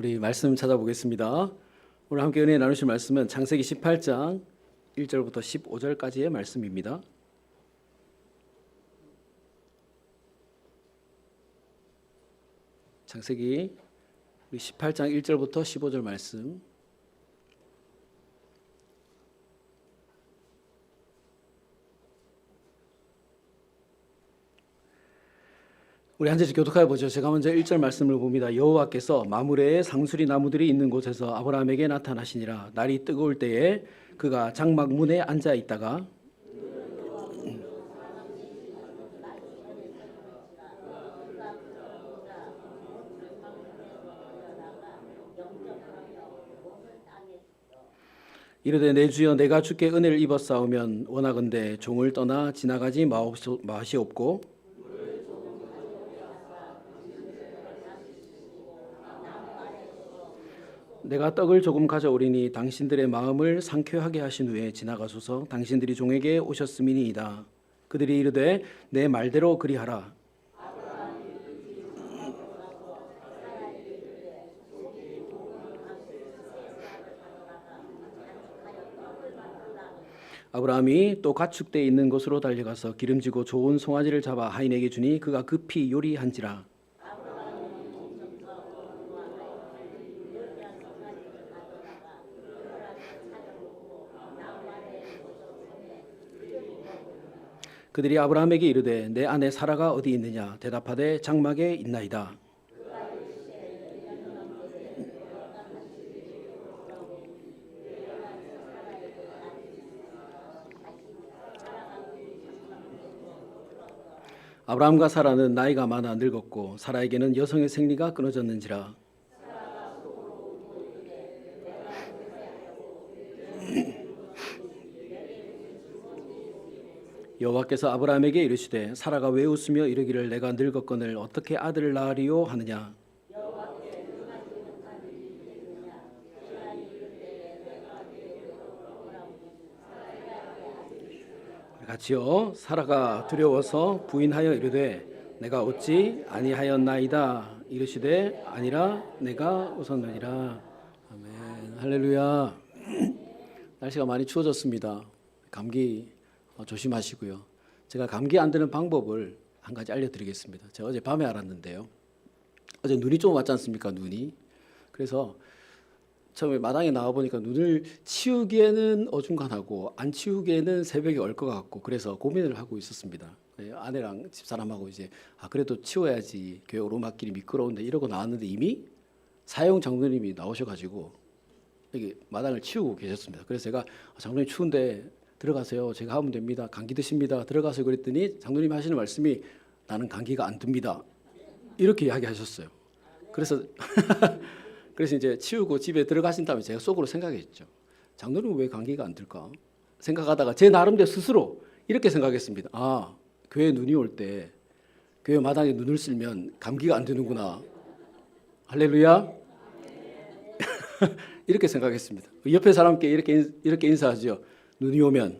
우리 말씀 찾아보겠습니다. 오늘 함께 은혜 나누실 말씀은 창세기 18장 1절부터 15절까지의 말씀입니다. 창세기 18장 1절부터 15절 말씀. 우리 한 절씩 교독하여 보죠. 제가 먼저 1절 말씀을 봅니다. 여호와께서 마므레의 상수리 나무들이 있는 곳에서 아브라함에게 나타나시니라. 날이 뜨거울 때에 그가 장막 문에 앉아 있다가 이르되 내 주여 내가 주께 은혜를 입었사오면 원하건대 종을 떠나 지나가지 마시옵고 내가 떡을 조금 가져오리니 당신들의 마음을 상쾌하게 하신 후에 지나가소서. 당신들이 종에게 오셨음이니이다. 그들이 이르되 내 말대로 그리하라. 아브라함이 또 가축대에 있는 곳으로 달려가서 기름지고 좋은 송아지를 잡아 하인에게 주니 그가 급히 요리한지라. 그들이 아브라함에게 이르되 내 아내 사라가 어디 있느냐? 대답하되 장막에 있나이다. 아브라함과 사라는 나이가 많아 늙었고 사라에게는 여성의 생리가 끊어졌는지라. 여호와께서 아브라함에게 이르시되 사라가 왜 웃으며 이르기를 내가 늙었거늘 어떻게 아들을 낳으리요 하느냐. 같이요. 사라가 두려워서 부인하여 이르되 내가 어찌 아니하였나이다. 이르시되 아니라 내가 웃었느니라. 아멘. 할렐루야. 날씨가 많이 추워졌습니다. 감기 조심하시고요. 제가 감기 안 드는 방법을 한 가지 알려드리겠습니다. 제가 어제 밤에 알았는데요. 어제 눈이 좀 왔지 않습니까? 눈이. 그래서 처음에 마당에 나와보니까 눈을 치우기에는 어중간하고 안 치우기에는 새벽에 얼 것 같고 그래서 고민을 하고 있었습니다. 아내랑 집사람하고 이제 그래도 치워야지 교회 오르막길이 미끄러운데 이러고 나왔는데 이미 사용 장로님이 나오셔가지고 여기 마당을 치우고 계셨습니다. 그래서 제가 장로님 추운데 들어가세요. 제가 하면 됩니다. 감기 드십니다. 들어가세요. 그랬더니 장로님 하시는 말씀이 나는 감기가 안 듭니다. 이렇게 이야기하셨어요. 그래서 이제 치우고 집에 들어가신 다음에 제가 속으로 생각했죠. 장로님은 왜 감기가 안 들까? 생각하다가 제 나름대로 스스로 이렇게 생각했습니다. 교회 눈이 올 때 교회 마당에 눈을 쓸면 감기가 안 드는구나. 할렐루야. 이렇게 생각했습니다. 옆에 사람께 이렇게 인사하죠. 눈이 오면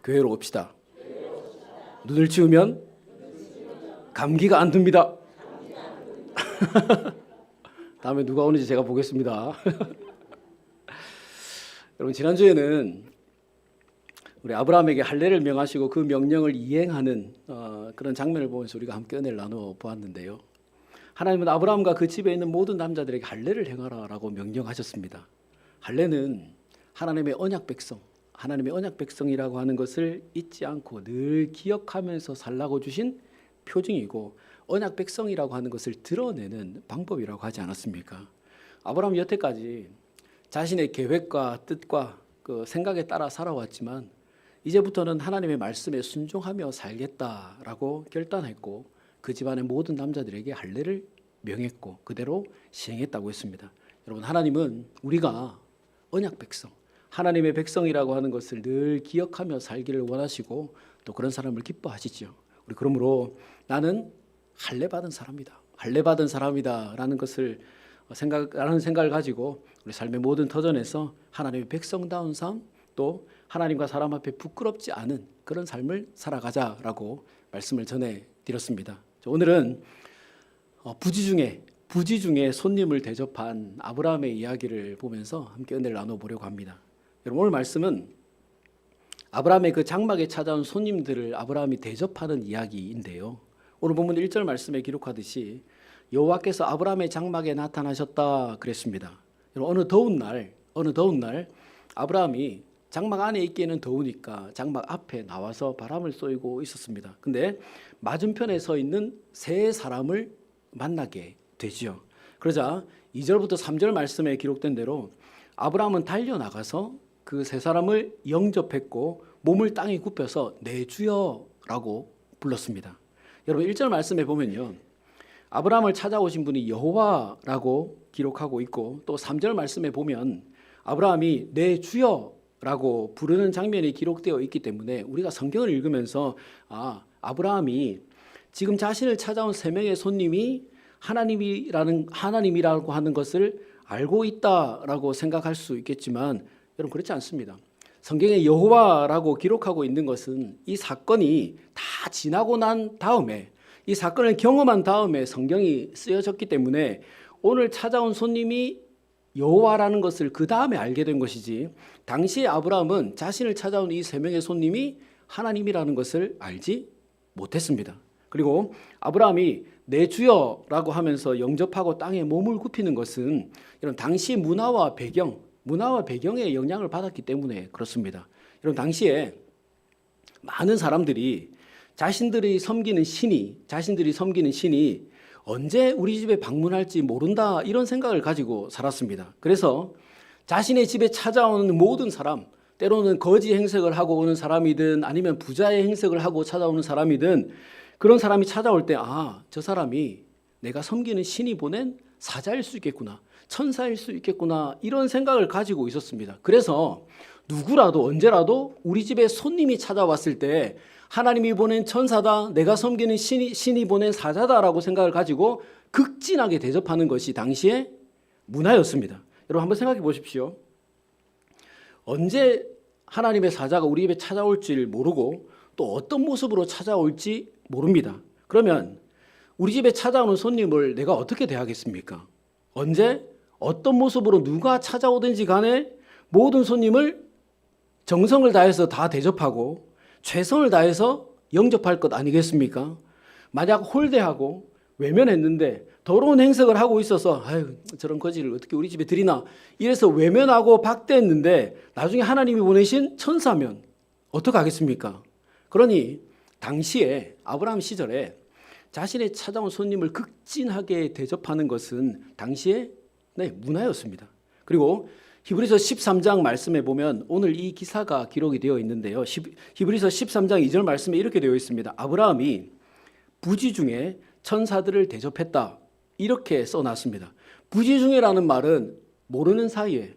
교회로 옵시다. 눈을 치우면 감기가 안 듭니다. 다음에 누가 오는지 제가 보겠습니다. 여러분 지난주에는 우리 아브라함에게 할례를 명하시고 그 명령을 이행하는 그런 장면을 보면서 우리가 함께 은혜를 나누어 보았는데요. 하나님은 아브라함과 그 집에 있는 모든 남자들에게 할례를 행하라라고 명령하셨습니다. 할례는 하나님의 언약 백성, 하나님의 언약 백성이라고 하는 것을 잊지 않고 늘 기억하면서 살라고 주신 표징이고 언약 백성이라고 하는 것을 드러내는 방법이라고 하지 않았습니까? 아브라함이 여태까지 자신의 계획과 뜻과 그 생각에 따라 살아왔지만 이제부터는 하나님의 말씀에 순종하며 살겠다라고 결단했고 그 집안의 모든 남자들에게 할례를 명했고 그대로 시행했다고 했습니다. 여러분 하나님은 우리가 언약 백성, 하나님의 백성이라고 하는 것을 늘 기억하며 살기를 원하시고 또 그런 사람을 기뻐하시죠. 우리 그러므로 나는 할례 받은 사람이다. 할례 받은 사람이다라는 것을 생각을 가지고 우리 삶의 모든 터전에서 하나님의 백성다운 삶 또 하나님과 사람 앞에 부끄럽지 않은 그런 삶을 살아가자라고 말씀을 전해 드렸습니다. 오늘은 부지 중에 부지 중에 손님을 대접한 아브라함의 이야기를 보면서 함께 은혜를 나눠보려고 합니다. 여러분, 오늘 말씀은 아브라함의 그 장막에 찾아온 손님들을 아브라함이 대접하는 이야기인데요. 오늘 본문 1절 말씀에 기록하듯이 여호와께서 아브라함의 장막에 나타나셨다 그랬습니다. 여러분, 어느 더운 날 아브라함이 장막 안에 있기에는 더우니까 장막 앞에 나와서 바람을 쏘이고 있었습니다. 근데 맞은편에 서 있는 세 사람을 만나게 되지요. 그러자 2절부터 3절 말씀에 기록된 대로 아브라함은 달려나가서 그 세 사람을 영접했고 몸을 땅에 굽혀서 내 주여라고 불렀습니다. 여러분, 1절 말씀에 보면요, 아브라함을 찾아오신 분이 여호와라고 기록하고 있고, 또 3절 말씀에 보면 아브라함이 내 주여라고 부르는 장면이 기록되어 있기 때문에 우리가 성경을 읽으면서 아브라함이 지금 자신을 찾아온 세 명의 손님이 하나님이라고 하는 것을 알고 있다라고 생각할 수 있겠지만, 여러분, 그렇지 않습니다. 성경에 여호와라고 기록하고 있는 것은 이 사건이 다 지나고 난 다음에, 이 사건을 경험한 다음에 성경이 쓰여졌기 때문에 오늘 찾아온 손님이 여호와라는 것을 그 다음에 알게 된 것이지, 당시에 아브라함은 자신을 찾아온 이 세 명의 손님이 하나님이라는 것을 알지 못했습니다. 그리고 아브라함이 내 주여라고 하면서 영접하고 땅에 몸을 굽히는 것은 이런 당시 문화와 배경의 영향을 받았기 때문에 그렇습니다. 여러분, 당시에 많은 사람들이 자신들이 섬기는 신이 언제 우리 집에 방문할지 모른다, 이런 생각을 가지고 살았습니다. 그래서 자신의 집에 찾아오는 모든 사람, 때로는 거지 행색을 하고 오는 사람이든 아니면 부자의 행색을 하고 찾아오는 사람이든, 그런 사람이 찾아올 때 저 사람이 내가 섬기는 신이 보낸 사자일 수 있겠구나, 천사일 수 있겠구나, 이런 생각을 가지고 있었습니다. 그래서 누구라도 언제라도 우리 집에 손님이 찾아왔을 때 하나님이 보낸 천사다, 내가 섬기는 신이 보낸 사자다라고 생각을 가지고 극진하게 대접하는 것이 당시의 문화였습니다. 여러분, 한번 생각해 보십시오. 언제 하나님의 사자가 우리 집에 찾아올지 모르고 또 어떤 모습으로 찾아올지 모릅니다. 그러면 우리 집에 찾아오는 손님을 내가 어떻게 대하겠습니까? 언제 어떤 모습으로 누가 찾아오든지 간에 모든 손님을 정성을 다해서 다 대접하고 최선을 다해서 영접할 것 아니겠습니까? 만약 홀대하고 외면했는데 더러운 행색을 하고 있어서 저런 거지를 어떻게 우리 집에 들이나, 이래서 외면하고 박대했는데 나중에 하나님이 보내신 천사면 어떡하겠습니까? 그러니 당시에 아브라함 시절에 자신의 찾아온 손님을 극진하게 대접하는 것은 당시의 문화였습니다. 그리고 히브리서 13장 말씀에 보면 오늘 이 기사가 기록이 되어 있는데요. 히브리서 13장 2절 말씀에 이렇게 되어 있습니다. 아브라함이 부지 중에 천사들을 대접했다, 이렇게 써놨습니다. 부지 중에라는 말은 모르는 사이에,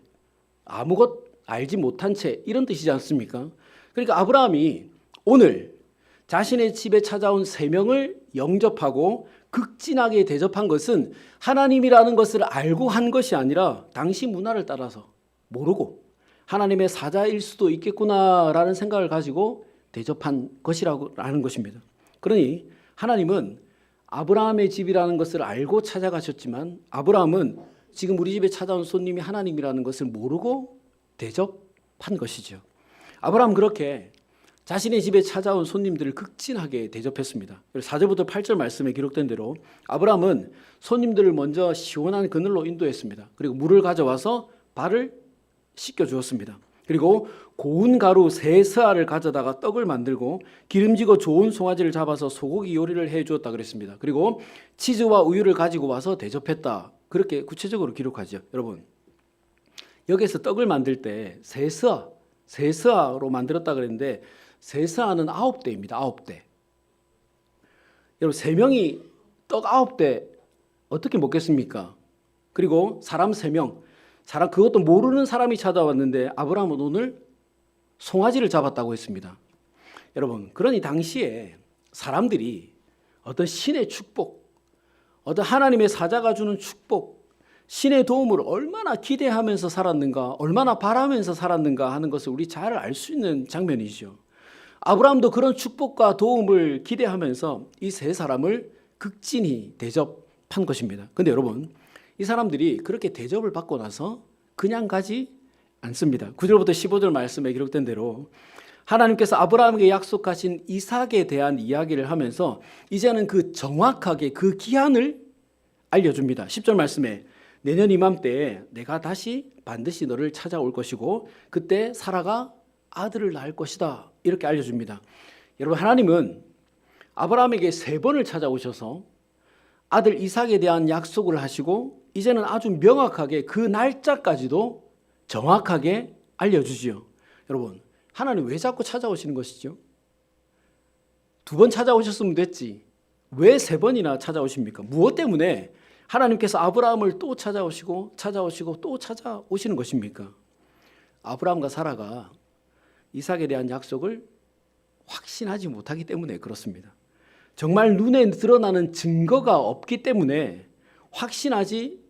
아무것 알지 못한 채, 이런 뜻이지 않습니까? 그러니까 아브라함이 오늘 자신의 집에 찾아온 세 명을 영접하고 극진하게 대접한 것은 하나님이라는 것을 알고 한 것이 아니라 당시 문화를 따라서 모르고 하나님의 사자일 수도 있겠구나라는 생각을 가지고 대접한 것이라는 것입니다. 그러니 하나님은 아브라함의 집이라는 것을 알고 찾아가셨지만, 아브라함은 지금 우리 집에 찾아온 손님이 하나님이라는 것을 모르고 대접한 것이죠. 아브라함은 그렇게 자신의 집에 찾아온 손님들을 극진하게 대접했습니다. 4절부터 8절 말씀에 기록된 대로 아브라함은 손님들을 먼저 시원한 그늘로 인도했습니다. 그리고 물을 가져와서 발을 씻겨 주었습니다. 그리고 고운 가루 세 스아를 가져다가 떡을 만들고 기름지고 좋은 송아지를 잡아서 소고기 요리를 해 주었다 그랬습니다. 그리고 치즈와 우유를 가지고 와서 대접했다, 그렇게 구체적으로 기록하죠. 여러분, 여기에서 떡을 만들 때 세 스아로 만들었다 그랬는데, 세 스아는 9대입니다. 9대. 여러분, 세 명이 떡 9대 어떻게 먹겠습니까? 그리고 사람 3명, 그것도 모르는 사람이 찾아왔는데 아브라함은 오늘 송아지를 잡았다고 했습니다. 여러분, 그러니 당시에 사람들이 어떤 신의 축복, 어떤 하나님의 사자가 주는 축복, 신의 도움을 얼마나 기대하면서 살았는가, 얼마나 바라면서 살았는가 하는 것을 우리 잘 알 수 있는 장면이죠. 아브라함도 그런 축복과 도움을 기대하면서 이 세 사람을 극진히 대접한 것입니다. 근데 여러분, 이 사람들이 그렇게 대접을 받고 나서 그냥 가지 않습니다. 9절부터 15절 말씀에 기록된 대로 하나님께서 아브라함에게 약속하신 이삭에 대한 이야기를 하면서 이제는 그 정확하게 그 기한을 알려줍니다. 10절 말씀에 내년 이맘때에 내가 다시 반드시 너를 찾아올 것이고 그때 사라가 아들을 낳을 것이다. 이렇게 알려줍니다. 여러분, 하나님은 아브라함에게 3번을 찾아오셔서 아들 이삭에 대한 약속을 하시고 이제는 아주 명확하게 그 날짜까지도 정확하게 알려주지요. 여러분, 하나님 왜 자꾸 찾아오시는 것이죠? 2번 찾아오셨으면 됐지. 왜 3번이나 찾아오십니까? 무엇 때문에 하나님께서 아브라함을 또 찾아오시고 또 찾아오시는 것입니까? 아브라함과 사라가 이삭에 대한 약속을 확신하지 못하기 때문에 그렇습니다. 정말 눈에 드러나는 증거가 없기 때문에 확신하지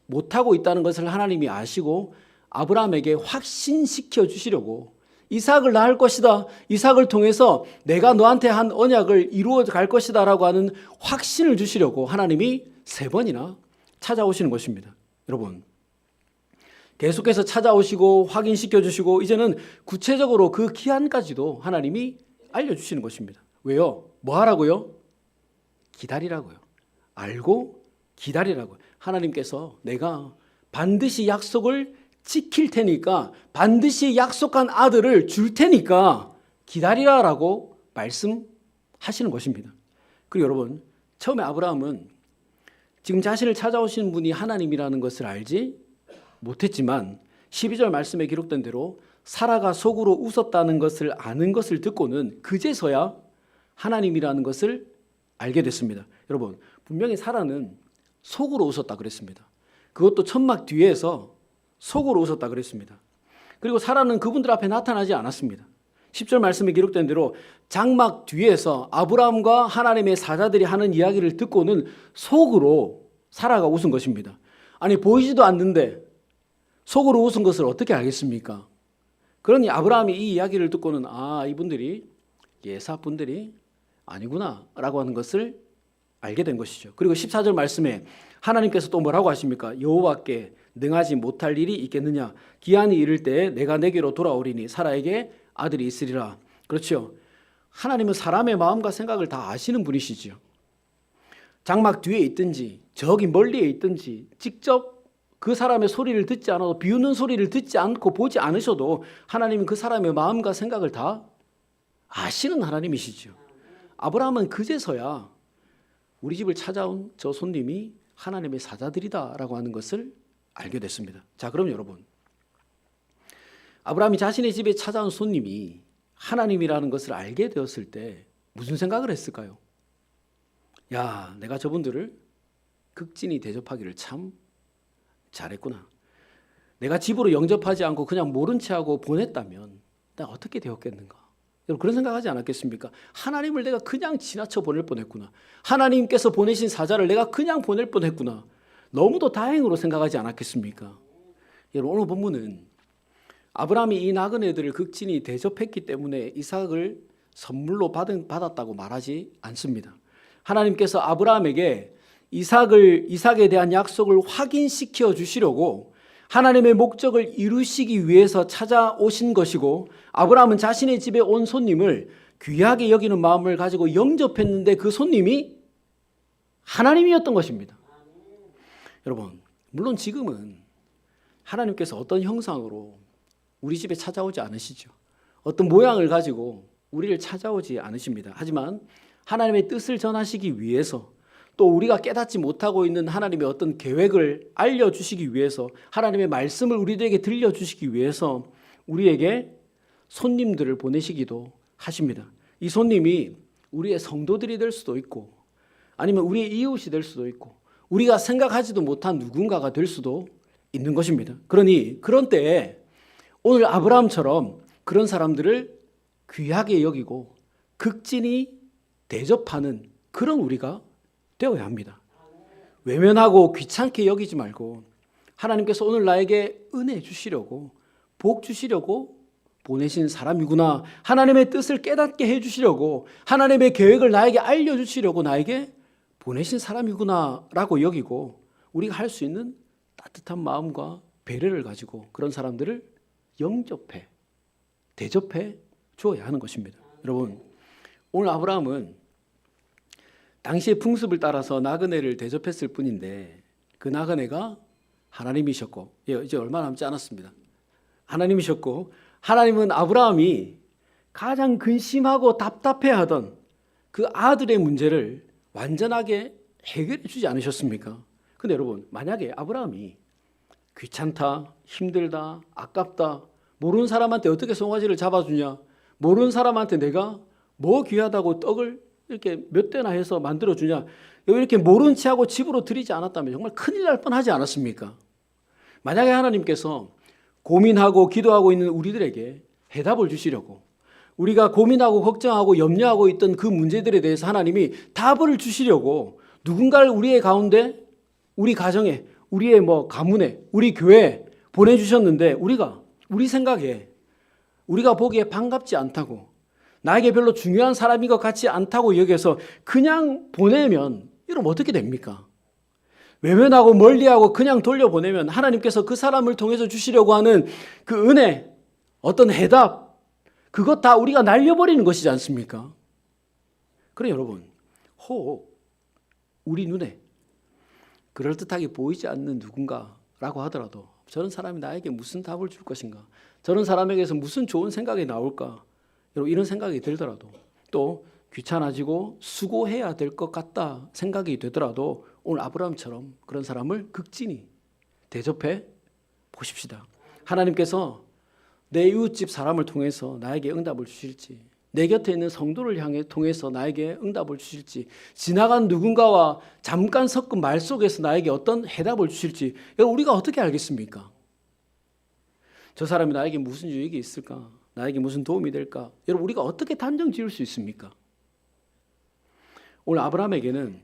못하고 있다는 것을 하나님이 아시고 아브라함에게 확신시켜 주시려고 이삭을 낳을 것이다. 이삭을 통해서 내가 너한테 한 언약을 이루어 갈 것이다 라고 하는 확신을 주시려고 하나님이 3번이나 찾아오시는 것입니다. 여러분, 계속해서 찾아오시고 확인시켜 주시고 이제는 구체적으로 그 기한까지도 하나님이 알려주시는 것입니다. 왜요? 뭐 하라고요? 기다리라고요. 알고 기다리라고요. 하나님께서 내가 반드시 약속을 지킬 테니까 반드시 약속한 아들을 줄 테니까 기다리라라고 말씀하시는 것입니다. 그리고 여러분, 처음에 아브라함은 지금 자신을 찾아오시는 분이 하나님이라는 것을 알지 못했지만 12절 말씀에 기록된 대로 사라가 속으로 웃었다는 것을 아는 것을 듣고는 그제서야 하나님이라는 것을 알게 됐습니다. 여러분, 분명히 사라는 속으로 웃었다 그랬습니다. 그것도 천막 뒤에서 속으로 웃었다 그랬습니다. 그리고 사라는 그분들 앞에 나타나지 않았습니다. 10절 말씀에 기록된 대로 장막 뒤에서 아브라함과 하나님의 사자들이 하는 이야기를 듣고는 속으로 사라가 웃은 것입니다. 아니, 보이지도 않는데 속으로 웃은 것을 어떻게 알겠습니까? 그러니 아브라함이 이 이야기를 듣고는 이분들이 예사분들이 아니구나 라고 하는 것을 알게 된 것이죠. 그리고 14절 말씀에 하나님께서 또 뭐라고 하십니까? 여호와께 능하지 못할 일이 있겠느냐? 기한이 이를 때에 내가 내게로 돌아오리니 사라에게 아들이 있으리라. 그렇죠. 하나님은 사람의 마음과 생각을 다 아시는 분이시죠. 장막 뒤에 있든지 저기 멀리에 있든지 직접 그 사람의 소리를 듣지 않아도 비웃는 소리를 듣지 않고 보지 않으셔도 하나님은 그 사람의 마음과 생각을 다 아시는 하나님이시죠. 아브라함은 그제서야 우리 집을 찾아온 저 손님이 하나님의 사자들이다라고 하는 것을 알게 됐습니다. 자, 그럼 여러분, 아브라함이 자신의 집에 찾아온 손님이 하나님이라는 것을 알게 되었을 때 무슨 생각을 했을까요? 야, 내가 저분들을 극진히 대접하기를 참 잘했구나. 내가 집으로 영접하지 않고 그냥 모른 체하고 보냈다면 내가 어떻게 되었겠는가? 여러분, 그런 생각하지 않았겠습니까? 하나님을 내가 그냥 지나쳐 보낼 뻔했구나. 하나님께서 보내신 사자를 내가 그냥 보낼 뻔했구나. 너무도 다행으로 생각하지 않았겠습니까? 여러분, 오늘 본문은 아브라함이 이 나그네들을 극진히 대접했기 때문에 이삭을 선물로 받았다고 말하지 않습니다. 하나님께서 아브라함에게 이삭에 대한 약속을 확인시켜 주시려고 하나님의 목적을 이루시기 위해서 찾아오신 것이고, 아브라함은 자신의 집에 온 손님을 귀하게 여기는 마음을 가지고 영접했는데 그 손님이 하나님이었던 것입니다. 여러분, 물론 지금은 하나님께서 어떤 형상으로 우리 집에 찾아오지 않으시죠. 어떤 모양을 가지고 우리를 찾아오지 않으십니다. 하지만 하나님의 뜻을 전하시기 위해서, 또 우리가 깨닫지 못하고 있는 하나님의 어떤 계획을 알려주시기 위해서, 하나님의 말씀을 우리들에게 들려주시기 위해서 우리에게 손님들을 보내시기도 하십니다. 이 손님이 우리의 성도들이 될 수도 있고, 아니면 우리의 이웃이 될 수도 있고, 우리가 생각하지도 못한 누군가가 될 수도 있는 것입니다. 그러니 그런 때에 오늘 아브라함처럼 그런 사람들을 귀하게 여기고 극진히 대접하는 그런 우리가 되어야 합니다. 외면하고 귀찮게 여기지 말고 하나님께서 오늘 나에게 은혜 주시려고, 복 주시려고 보내신 사람이구나, 하나님의 뜻을 깨닫게 해주시려고, 하나님의 계획을 나에게 알려주시려고 나에게 보내신 사람이구나라고 여기고 우리가 할 수 있는 따뜻한 마음과 배려를 가지고 그런 사람들을 영접해, 대접해 주어야 하는 것입니다. 여러분, 오늘 아브라함은 당시의 풍습을 따라서 나그네를 대접했을 뿐인데 그 나그네가 하나님이셨고, 이제 얼마 남지 않았습니다. 하나님이셨고, 하나님은 아브라함이 가장 근심하고 답답해하던 그 아들의 문제를 완전하게 해결해 주지 않으셨습니까? 근데 여러분, 만약에 아브라함이 귀찮다, 힘들다, 아깝다, 모르는 사람한테 어떻게 송아지를 잡아주냐, 모르는 사람한테 내가 뭐 귀하다고 떡을 이렇게 몇 대나 해서 만들어주냐, 이렇게 모른 체하고 집으로 들이지 않았다면 정말 큰일 날 뻔하지 않았습니까? 만약에 하나님께서 고민하고 기도하고 있는 우리들에게 해답을 주시려고, 우리가 고민하고 걱정하고 염려하고 있던 그 문제들에 대해서 하나님이 답을 주시려고 누군가를 우리의 가운데, 우리 가정에, 우리의 가문에, 우리 교회에 보내주셨는데 우리 생각에 우리가 보기에 반갑지 않다고, 나에게 별로 중요한 사람인 것 같지 않다고 여겨서 그냥 보내면 이러면 어떻게 됩니까? 외면하고 멀리하고 그냥 돌려보내면 하나님께서 그 사람을 통해서 주시려고 하는 그 은혜, 어떤 해답, 그것 다 우리가 날려버리는 것이지 않습니까? 그래 여러분, 혹 우리 눈에 그럴듯하게 보이지 않는 누군가라고 하더라도 저런 사람이 나에게 무슨 답을 줄 것인가, 저런 사람에게서 무슨 좋은 생각이 나올까, 여러분 이런 생각이 들더라도, 또 귀찮아지고 수고해야 될 것 같다 생각이 되더라도 오늘 아브라함처럼 그런 사람을 극진히 대접해 보십시다. 하나님께서 내 이웃집 사람을 통해서 나에게 응답을 주실지, 내 곁에 있는 성도를 향해 통해서 나에게 응답을 주실지, 지나간 누군가와 잠깐 섞은 말 속에서 나에게 어떤 해답을 주실지 우리가 어떻게 알겠습니까? 저 사람이 나에게 무슨 유익이 있을까? 나에게 무슨 도움이 될까? 여러분 우리가 어떻게 단정 지을 수 있습니까? 오늘 아브라함에게는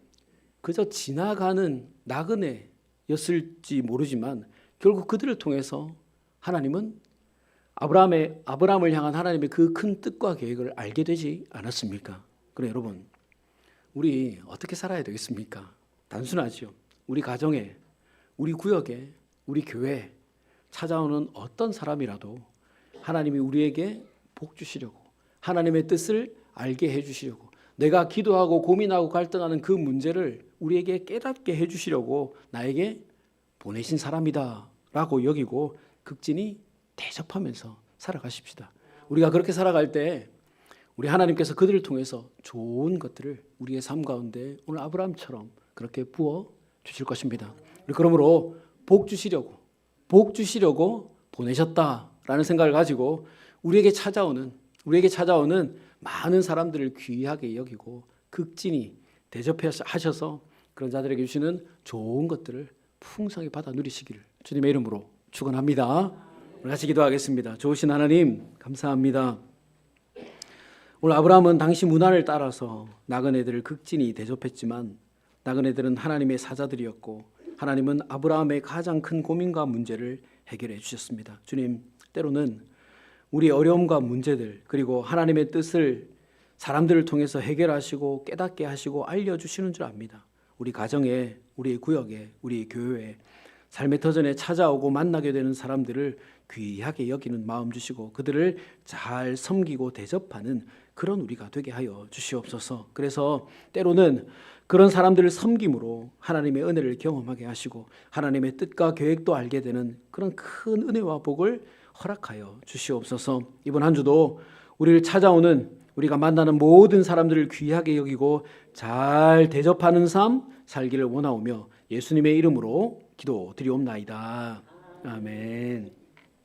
그저 지나가는 나그네였을지 모르지만 결국 그들을 통해서 하나님은 아브라함을 향한 하나님의 그 큰 뜻과 계획을 알게 되지 않았습니까? 그래 여러분, 우리 어떻게 살아야 되겠습니까? 단순하죠. 우리 가정에, 우리 구역에, 우리 교회에 찾아오는 어떤 사람이라도 하나님이 우리에게 복 주시려고, 하나님의 뜻을 알게 해주시려고, 내가 기도하고 고민하고 갈등하는 그 문제를 우리에게 깨닫게 해주시려고 나에게 보내신 사람이다 라고 여기고 극진히 대접하면서 살아가십시다. 우리가 그렇게 살아갈 때 우리 하나님께서 그들을 통해서 좋은 것들을 우리의 삶 가운데 오늘 아브라함처럼 그렇게 부어 주실 것입니다. 그러므로 복 주시려고 보내셨다라는 생각을 가지고 우리에게 찾아오는 많은 사람들을 귀하게 여기고 극진히 대접하셔서 그런 자들에게 주시는 좋은 것들을 풍성히 받아 누리시기를 주님의 이름으로 축원합니다. 우리 같이 기도하겠습니다. 좋으신 하나님 감사합니다. 오늘 아브라함은 당시 문화를 따라서 나그네들을 극진히 대접했지만 나그네들은 하나님의 사자들이었고 하나님은 아브라함의 가장 큰 고민과 문제를 해결해 주셨습니다. 주님, 때로는 우리 어려움과 문제들 그리고 하나님의 뜻을 사람들을 통해서 해결하시고 깨닫게 하시고 알려주시는 줄 압니다. 우리 가정에, 우리 구역에, 우리 교회에 삶의 터전에 찾아오고 만나게 되는 사람들을 귀하게 여기는 마음 주시고 그들을 잘 섬기고 대접하는 그런 우리가 되게 하여 주시옵소서. 그래서 때로는 그런 사람들을 섬김으로 하나님의 은혜를 경험하게 하시고 하나님의 뜻과 계획도 알게 되는 그런 큰 은혜와 복을 허락하여 주시옵소서. 이번 한 주도 우리를 찾아오는 우리가 만나는 모든 사람들을 귀하게 여기고 잘 대접하는 삶 살기를 원하오며 예수님의 이름으로 기도드리옵나이다. 아멘.